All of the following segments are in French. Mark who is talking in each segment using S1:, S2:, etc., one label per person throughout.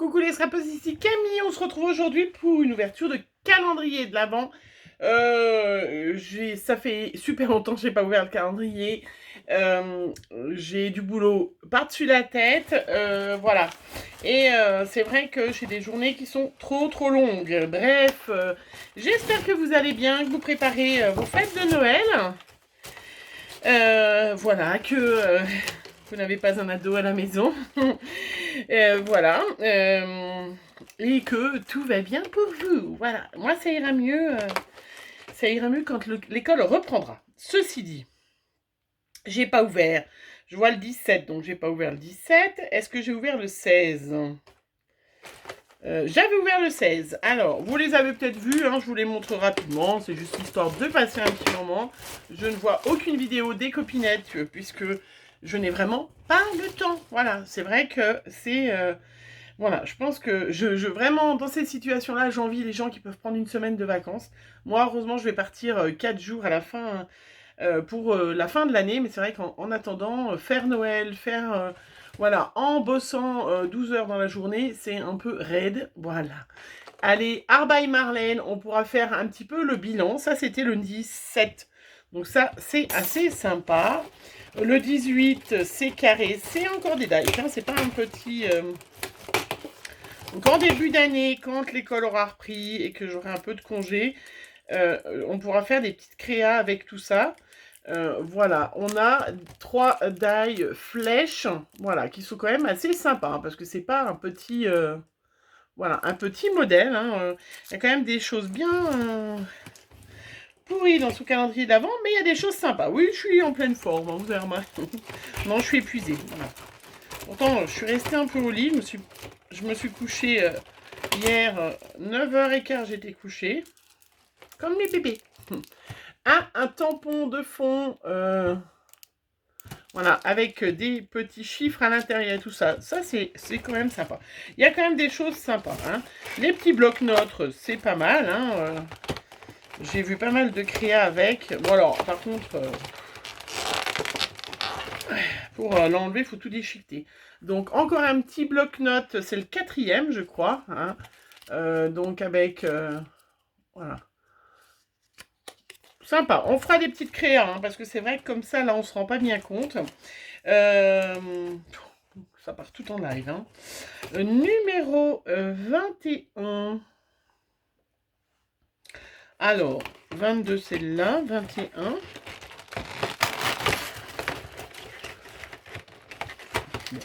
S1: coucou les scrapers, ici Camille. On se retrouve aujourd'hui pour une ouverture de calendrier de l'Avent. Ça fait super longtemps que je n'ai pas ouvert le calendrier. J'ai du boulot par-dessus la tête. Voilà. Et c'est vrai que j'ai des journées qui sont trop longues. Bref, j'espère que vous allez bien, que vous préparez vos fêtes de Noël. Voilà, que vous n'avez pas un ado à la maison. Voilà. Et que tout va bien pour vous. Voilà. Moi, ça ira mieux. Ça ira mieux quand l'école reprendra. Ceci dit, j'ai pas ouvert. Je vois le 17, donc j'ai pas ouvert le 17. Est-ce que j'ai ouvert le 16 ? J'avais ouvert le 16. Alors, vous les avez peut-être vus, hein, je vous les montre rapidement. C'est juste histoire de passer un petit moment. Je ne vois aucune vidéo des copinettes puisque je n'ai vraiment pas le temps. Voilà, c'est vrai que c'est... voilà, je pense que vraiment, dans cette situation-là, j'envie les gens qui peuvent prendre une semaine de vacances. Moi, heureusement, je vais partir 4 jours à la fin, pour la fin de l'année. Mais c'est vrai qu'en attendant, faire Noël, voilà, en bossant 12 heures dans la journée, c'est un peu raide. Voilà. Allez, Arbeit Marlène, on pourra faire un petit peu le bilan. Ça, c'était le 17. Donc ça, c'est assez sympa. Le 18, c'est carré. C'est encore des dates, hein, c'est pas un petit... Donc en début d'année, quand l'école aura repris et que j'aurai un peu de congé, on pourra faire des petites créas avec tout ça. Voilà, on a 3 die flèches, voilà, qui sont quand même assez sympas, hein, parce que c'est pas un petit, voilà, un petit modèle. Hein, il y a quand même des choses bien pourries dans ce calendrier d'avant, mais il y a des choses sympas. Oui, je suis en pleine forme, hein, vous avez remarqué. Non, je suis épuisée. Voilà. Pourtant, je suis restée un peu au lit, je me suis couchée hier, 9h15, j'étais couchée, comme mes bébés. Ah, un tampon de fond, voilà, avec des petits chiffres à l'intérieur et tout ça. Ça, c'est quand même sympa. Il y a quand même des choses sympas. Hein. Les petits blocs-notes, c'est pas mal. Hein. J'ai vu pas mal de créas avec. Bon, alors, par contre, pour l'enlever, il faut tout déchiqueter. Donc, encore un petit bloc-notes. C'est le 4e, je crois. Hein. Donc, avec... voilà. Sympa. On fera des petites créas, hein, parce que c'est vrai que comme ça, là, on se rend pas bien compte. Ça part tout en live. Hein. Numéro 21. Alors, 22, c'est là. 21. Bon.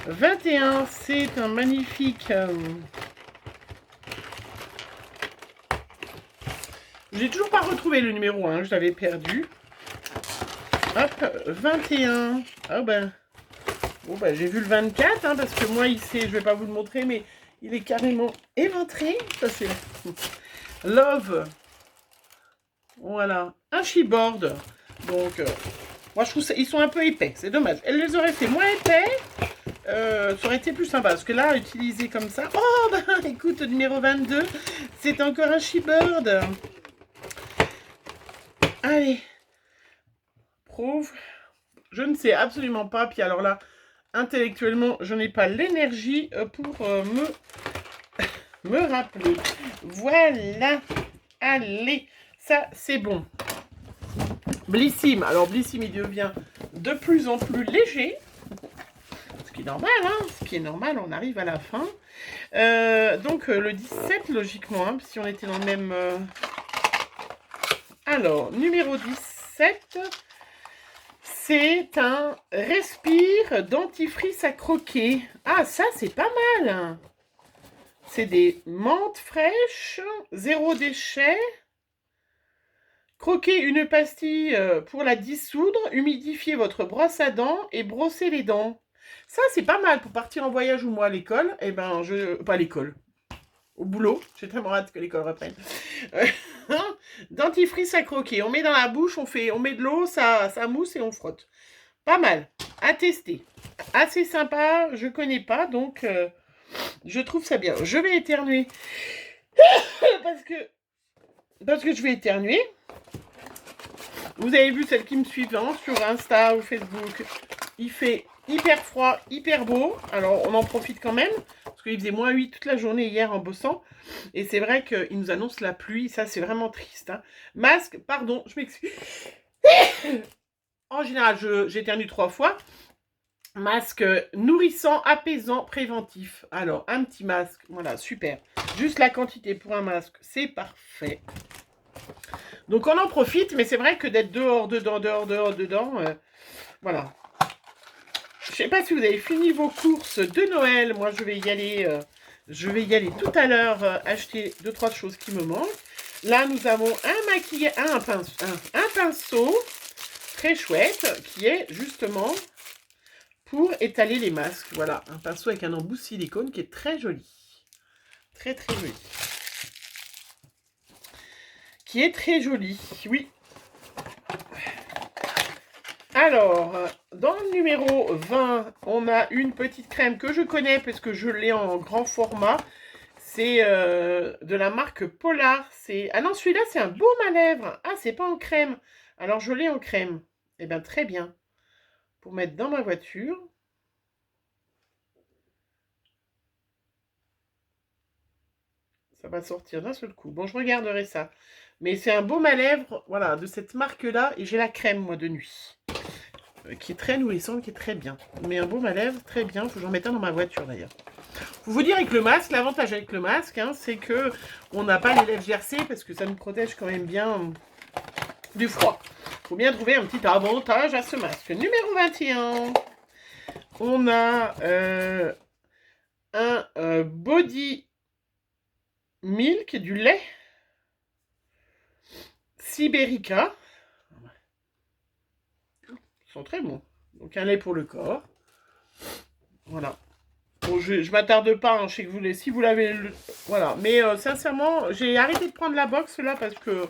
S1: 21, c'est un magnifique... J'ai toujours pas retrouvé le numéro 1, je l'avais perdu. Hop, 21. Ah ben... Bon, bah, j'ai vu le 24, hein, parce que moi, je vais pas vous le montrer, mais il est carrément éventré. Ça, c'est Love. Voilà. Un chipboard. Donc, moi, je trouve ça, ils sont un peu épais. C'est dommage. Elle les aurait fait moins épais. Ça aurait été plus sympa. Parce que là, utiliser comme ça... Oh, bah, écoute, numéro 22, c'est encore un chipboard. Allez. Prouve. Je ne sais absolument pas. Puis alors là... Intellectuellement, je n'ai pas l'énergie pour me rappeler. Voilà. Allez, ça, c'est bon. Blissim. Alors, Blissim, il devient de plus en plus léger. Ce qui est normal, hein. Ce qui est normal, on arrive à la fin. Donc, le 17, logiquement, hein, si on était dans le même... Alors, numéro 17... C'est un respire dentifrice à croquer. Ah, ça, c'est pas mal. C'est des menthes fraîches, 0 déchet. Croquez une pastille pour la dissoudre, humidifiez votre brosse à dents et brossez les dents. Ça, c'est pas mal pour partir en voyage ou moi à l'école. Eh ben, pas à l'école. Au boulot. J'ai tellement hâte que l'école reprenne. Dentifrice à croquer. On met dans la bouche, on met de l'eau, ça mousse et on frotte. Pas mal. À tester. Assez sympa. Je connais pas, donc je trouve ça bien. Je vais éternuer. parce que je vais éternuer. Vous avez vu celles qui me suivent hein, sur Insta ou Facebook. Il fait hyper froid, hyper beau. Alors, on en profite quand même, parce qu'il faisait -8 toute la journée hier en bossant. Et c'est vrai qu'il nous annonce la pluie, ça c'est vraiment triste. Hein. Masque, pardon, je m'excuse. En général, j'éternue 3 fois. Masque nourrissant, apaisant, préventif. Alors, un petit masque, voilà, super. Juste la quantité pour un masque, c'est parfait. Donc, on en profite, mais c'est vrai que d'être dehors, dedans, voilà. Je sais pas si vous avez fini vos courses de Noël. Moi, je vais y aller tout à l'heure acheter 2-3 choses qui me manquent. Là, nous avons un pinceau très chouette qui est justement pour étaler les masques. Voilà, un pinceau avec un embout silicone qui est très joli. Très, très joli. Qui est très joli, oui. Alors, dans le numéro 20, on a une petite crème que je connais parce que je l'ai en grand format. C'est de la marque Polar. Ah non, celui-là, c'est un baume à lèvres. Ah, c'est pas en crème. Alors, je l'ai en crème. Eh bien, très bien. Pour mettre dans ma voiture. Ça va sortir d'un seul coup. Bon, je regarderai ça. Mais c'est un baume à lèvres, voilà, de cette marque-là. Et j'ai la crème, moi, de nuit. Qui est très nourrissante, qui est très bien. Mais un baume à lèvres, très bien. Faut que j'en mette un dans ma voiture, d'ailleurs. Faut vous dire avec le masque, l'avantage avec le masque, hein, c'est que on n'a pas les lèvres gercées parce que ça nous protège quand même bien du froid. Faut bien trouver un petit avantage à ce masque. Numéro 21, on a un body milk, du lait Siberica. Ils sont très bons. Donc un lait pour le corps. Voilà. Bon, je m'attarde pas, hein, je sais que si vous l'avez... Voilà, mais sincèrement, j'ai arrêté de prendre la box là parce que...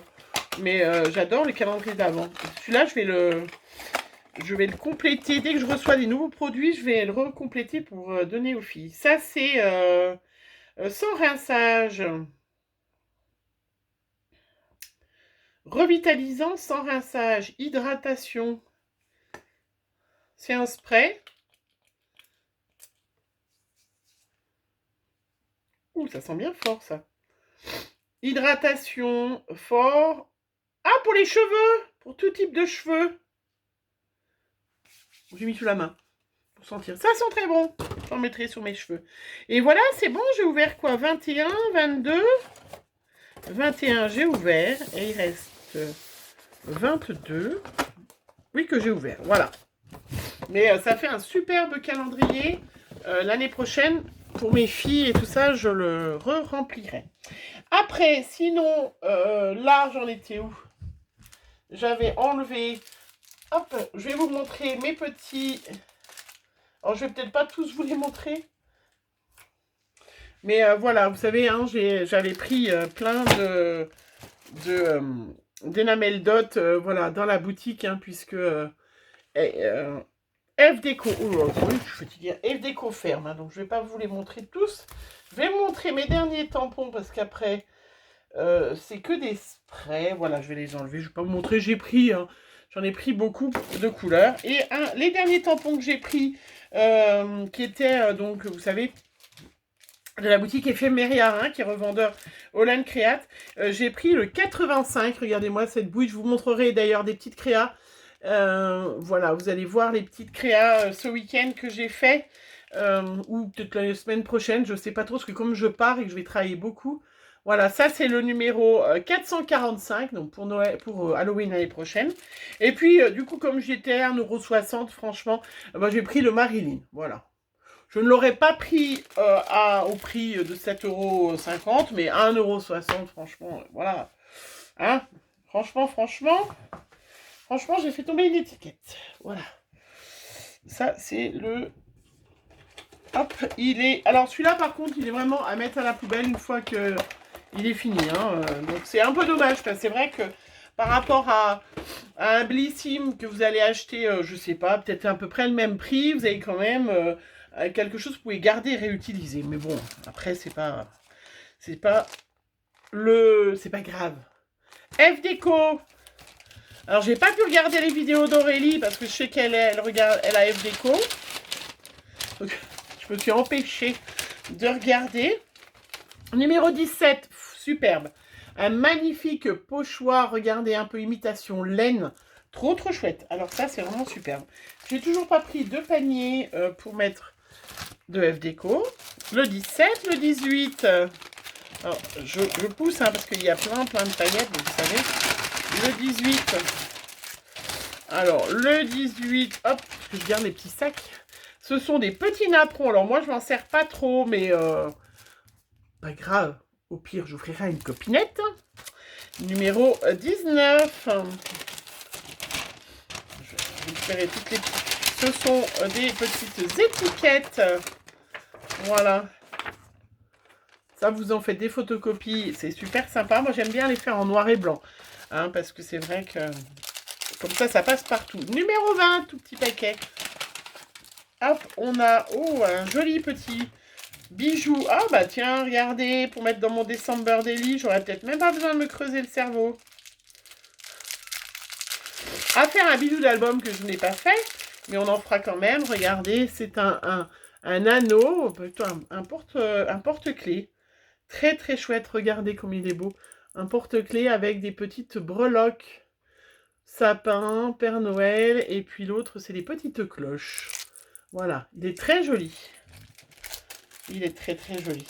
S1: Mais j'adore le calendrier d'avant. Celui-là, je vais le compléter. Dès que je reçois des nouveaux produits, je vais le recompléter pour donner aux filles. Ça, c'est sans rinçage. Revitalisant sans rinçage. Hydratation. C'est un spray. Ouh, ça sent bien fort, ça. Hydratation fort. Ah, pour les cheveux. Pour tout type de cheveux. J'ai mis sous la main. Pour sentir. Ça sent très bon. J'en mettrai sur mes cheveux. Et voilà, c'est bon. J'ai ouvert quoi? 21, 22. 21, j'ai ouvert. Et il reste 22. Oui, que j'ai ouvert. Voilà. Mais ça fait un superbe calendrier. L'année prochaine, pour mes filles et tout ça, je le remplirai. Après, sinon, là, j'en étais où? J'avais enlevé... Hop, je vais vous montrer mes petits... Alors, je vais peut-être pas tous vous les montrer. Mais voilà, vous savez, hein, j'avais pris plein d'enamel dot voilà, dans la boutique, hein, puisque... F-Déco, oh, oui, je suis fatiguée. F-Déco ferme, hein, donc je ne vais pas vous les montrer tous. Je vais vous montrer mes derniers tampons parce qu'après, c'est que des sprays. Voilà, je vais les enlever. Je ne vais pas vous montrer. J'ai pris, hein, j'en ai pris beaucoup de couleurs. Et les derniers tampons que j'ai pris, qui étaient, donc, vous savez, de la boutique Ephemeria, hein, qui est revendeur Holland Create. J'ai pris le 85. Regardez-moi cette bouille. Je vous montrerai d'ailleurs des petites créas. Voilà, vous allez voir les petites créas ce week-end que j'ai fait, ou peut-être la semaine prochaine, je ne sais pas trop, parce que comme je pars et que je vais travailler beaucoup, voilà, ça c'est le numéro 445, donc pour Noël, pour Halloween l'année prochaine. Et puis, du coup, comme j'étais à 1,60 €, franchement, j'ai pris le Marilyn, voilà. Je ne l'aurais pas pris au prix de 7,50 €, mais à 1,60 €, franchement, voilà. Hein, franchement, j'ai fait tomber une étiquette. Voilà. Ça, c'est le... Hop, il est... Alors, celui-là, par contre, il est vraiment à mettre à la poubelle une fois que il est fini. Hein. Donc, c'est un peu dommage, parce que c'est vrai que par rapport à un Blissim que vous allez acheter, je sais pas, peut-être à peu près le même prix, vous avez quand même quelque chose que vous pouvez garder et réutiliser. Mais bon, après, c'est pas grave. F-Déco. Alors, j'ai pas pu regarder les vidéos d'Aurélie parce que je sais qu'elle a F-Déco. Donc, je me suis empêchée de regarder. Numéro 17, superbe. Un magnifique pochoir, regardez, un peu imitation laine. Trop chouette. Alors ça, c'est vraiment superbe. J'ai toujours pas pris de panier pour mettre de FDeco. Le 17, le 18. Alors, je pousse hein, parce qu'il y a plein de paillettes, vous savez. Le 18. Alors, le 18, hop, je garde les petits sacs. Ce sont des petits napperons. Alors, moi, je m'en sers pas trop, mais pas grave. Au pire, j'offrirai une copinette. Numéro 19. Je vais récupérer toutes les petites. Ce sont des petites étiquettes. Voilà. Ça, vous en faites des photocopies. C'est super sympa. Moi, j'aime bien les faire en noir et blanc. Hein, parce que c'est vrai que... Comme ça passe partout. Numéro 20, tout petit paquet. Hop, on a un joli petit bijou. Ah bah tiens, regardez, pour mettre dans mon December Daily, j'aurais peut-être même pas besoin de me creuser le cerveau. À faire un bijou d'album que je n'ai pas fait, mais on en fera quand même. Regardez, c'est un anneau, plutôt un porte-clés. Très chouette, regardez comme il est beau. Un porte-clés avec des petites breloques. Sapin, Père Noël, et puis l'autre, c'est les petites cloches. Voilà, il est très joli. Il est très joli.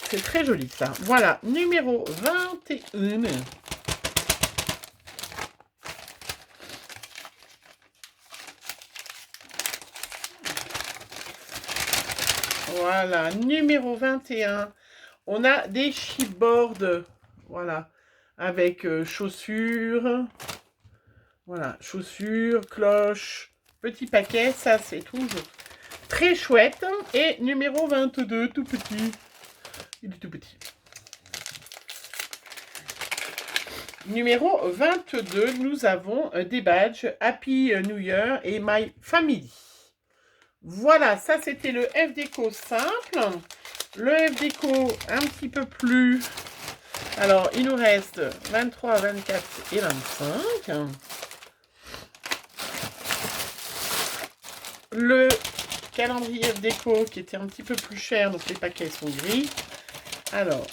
S1: C'est très joli, ça. Voilà, numéro 21. Voilà, numéro 21. On a des chipboards, voilà, avec chaussures, voilà, chaussures, cloches, petit paquet, ça c'est toujours très chouette. Et numéro 22, tout petit, il est tout petit. Numéro 22, nous avons des badges Happy New Year et My Family. Voilà, ça c'était le FDeco simple. Le FDeco un petit peu plus... Alors, il nous reste 23, 24 et 25. Le calendrier FDeco qui était un petit peu plus cher, donc les paquets sont gris. Alors,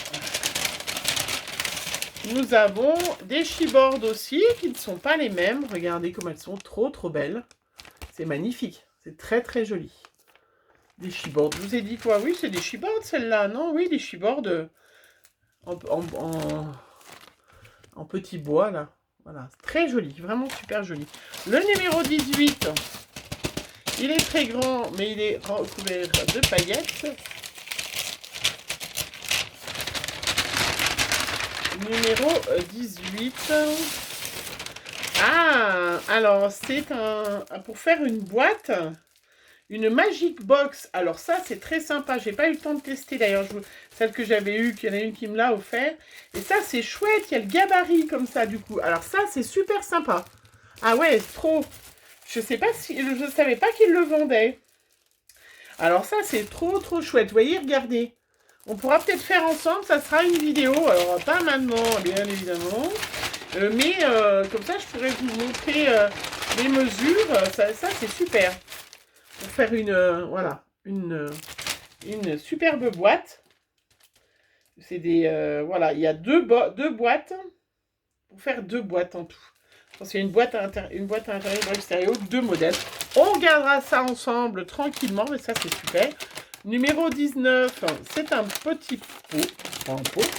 S1: nous avons des chipboards aussi qui ne sont pas les mêmes. Regardez comme elles sont trop belles. C'est magnifique, c'est très joli. Des chipboards. Je vous ai dit quoi? Oui, c'est des chipboards celle-là. Non, oui, des chipboards en petit bois là. Voilà, très joli, vraiment super joli. Le numéro 18, il est très grand, mais il est recouvert de paillettes. Numéro 18. Ah, alors c'est pour faire une boîte. Une Magic Box. Alors ça, c'est très sympa. J'ai pas eu le temps de tester d'ailleurs. Celle que j'avais eue, qu'il y en a une qui me l'a offert. Et ça, c'est chouette. Il y a le gabarit comme ça, du coup. Alors ça, c'est super sympa. Ah ouais, trop. Je sais pas si... Je savais pas qu'ils le vendaient. Alors ça, c'est trop chouette. Vous voyez, regardez. On pourra peut-être faire ensemble. Ça sera une vidéo. Alors, pas maintenant, bien évidemment. Mais comme ça, je pourrais vous montrer les mesures. Ça c'est super. Pour faire voilà, une superbe boîte. C'est des... voilà, il y a deux boîtes. Pour faire 2 boîtes en tout. Je pense qu'il y a une boîte à l'intérieur, une à l'extérieur, 2 modèles. On regardera ça ensemble tranquillement, mais ça c'est super. Numéro 19, c'est un petit pot. Pas un pot.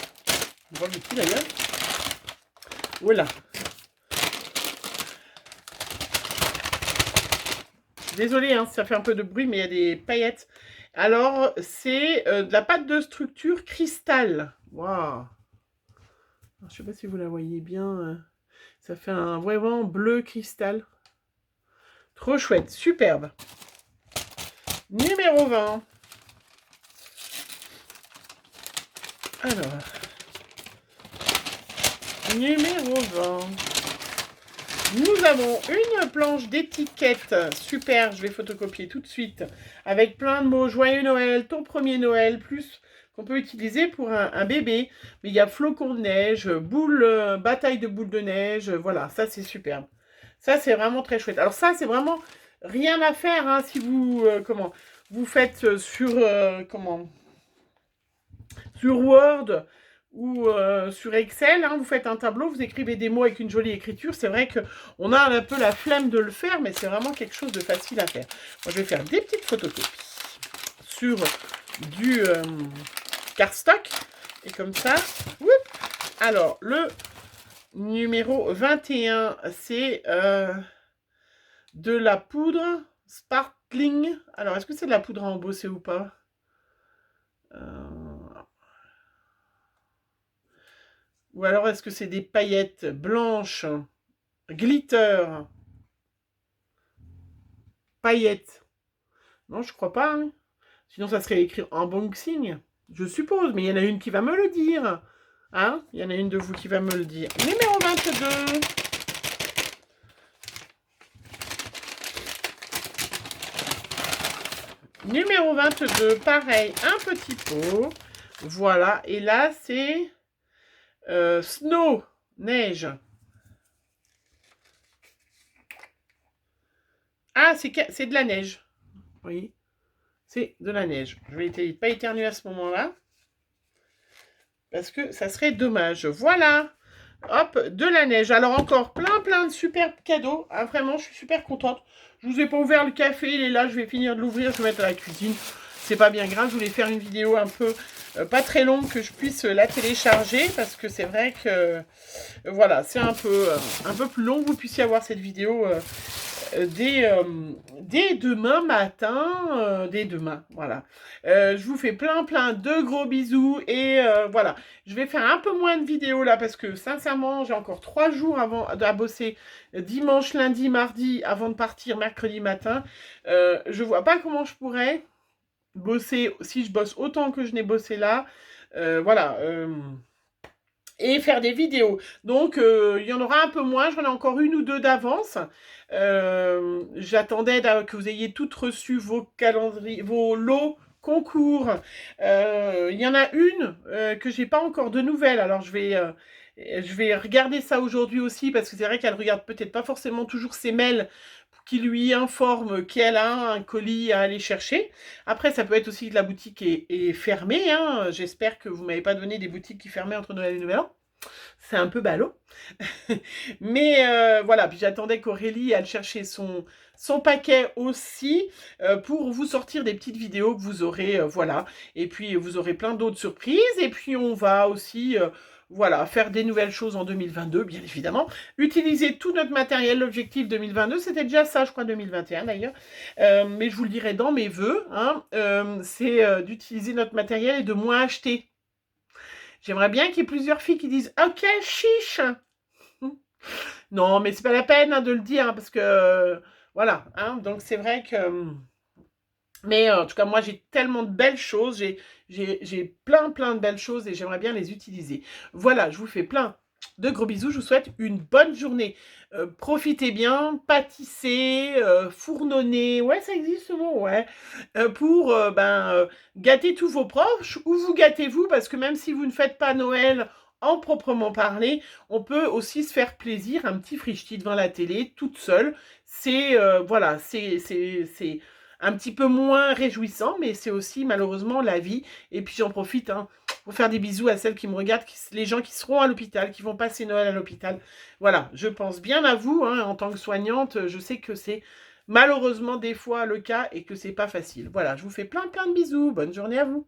S1: On voit le petit d'ailleurs. Voilà. Désolée, hein, ça fait un peu de bruit, mais il y a des paillettes. Alors, c'est de la pâte de structure cristal. Waouh! Je ne sais pas si vous la voyez bien. Ça fait un vraiment bleu cristal. Trop chouette, superbe. Numéro 20. Alors. Numéro 20. Nous avons une planche d'étiquette, super, je vais photocopier tout de suite, avec plein de mots, joyeux Noël, ton premier Noël, plus qu'on peut utiliser pour un bébé. Mais il y a flocon de neige, bataille de boules de neige, voilà, ça c'est superbe. Ça, c'est vraiment très chouette. Alors ça, c'est vraiment rien à faire, hein, si vous, vous faites sur Word ou sur Excel, hein, vous faites un tableau, vous écrivez des mots avec une jolie écriture. C'est vrai qu'on a un peu la flemme de le faire, mais c'est vraiment quelque chose de facile à faire. Moi, je vais faire des petites photocopies sur du cardstock. Et comme ça, whoop. Alors, le numéro 21, c'est de la poudre sparkling. Alors, est-ce que c'est de la poudre à embosser ou pas? Ou alors, est-ce que c'est des paillettes blanches, glitter, paillettes? Non, je crois pas, hein. Sinon, ça serait écrit unboxing, je suppose. Mais il y en a une qui va me le dire. Hein? Il y en a une de vous qui va me le dire. Numéro 22. Numéro 22, pareil, un petit pot. Voilà, et là, c'est snow, neige. Ah, c'est de la neige. Oui, c'est de la neige. Je vais pas éternuer à ce moment-là. Parce que ça serait dommage. Voilà. Hop, de la neige. Alors encore plein de super cadeaux. Ah, vraiment, je suis super contente. Je vous ai pas ouvert le café, il est là. Je vais finir de l'ouvrir, je vais mettre à la cuisine. C'est pas bien grave, je voulais faire une vidéo un peu, pas très longue, que je puisse la télécharger. Parce que c'est vrai que, voilà, c'est un peu plus long que vous puissiez avoir cette vidéo dès demain matin, dès demain, voilà. Je vous fais plein de gros bisous et voilà. Je vais faire un peu moins de vidéos là parce que sincèrement, j'ai encore 3 jours avant à bosser, dimanche, lundi, mardi, avant de partir mercredi matin. Je vois pas comment je pourrais bosser si je bosse autant que je n'ai bossé là. Voilà. Et faire des vidéos. Donc, il y en aura un peu moins. J'en ai encore une ou deux d'avance. J'attendais que vous ayez toutes reçu vos calendriers, vos lots concours. Il y en a une que j'ai pas encore de nouvelles. Alors, je vais regarder ça aujourd'hui aussi parce que c'est vrai qu'elle regarde peut-être pas forcément toujours ses mails qui lui informe qu'elle a un colis à aller chercher. Après, ça peut être aussi que la boutique est fermée. Hein. J'espère que vous ne m'avez pas donné des boutiques qui fermaient entre Noël et Nouvel An. C'est un peu ballot. Mais voilà, puis j'attendais qu'Aurélie aille chercher son paquet aussi pour vous sortir des petites vidéos que vous aurez, voilà. Et puis, vous aurez plein d'autres surprises. Et puis, on va aussi... voilà, faire des nouvelles choses en 2022, bien évidemment. Utiliser tout notre matériel. L'objectif 2022, c'était déjà ça, je crois, 2021 d'ailleurs. Mais je vous le dirai dans mes vœux. Hein, c'est d'utiliser notre matériel et de moins acheter. J'aimerais bien qu'il y ait plusieurs filles qui disent « Ok, chiche !» Non, mais c'est pas la peine hein, de le dire, hein, parce que... voilà, hein, donc c'est vrai que... Mais en tout cas, moi, j'ai tellement de belles choses. J'ai plein de belles choses et j'aimerais bien les utiliser. Voilà, je vous fais plein de gros bisous. Je vous souhaite une bonne journée. Profitez bien, pâtissez, fournonnez. Ouais, ça existe ce mot, ouais. Pour gâter tous vos proches ou vous gâtez-vous parce que même si vous ne faites pas Noël en proprement parler, on peut aussi se faire plaisir. Un petit frichti devant la télé, toute seule. C'est, voilà, c'est un petit peu moins réjouissant, mais c'est aussi malheureusement la vie. Et puis j'en profite hein, pour faire des bisous à celles qui me regardent, les gens qui seront à l'hôpital, qui vont passer Noël à l'hôpital. Voilà, je pense bien à vous, hein, en tant que soignante, je sais que c'est malheureusement des fois le cas et que c'est pas facile. Voilà, je vous fais plein de bisous, bonne journée à vous.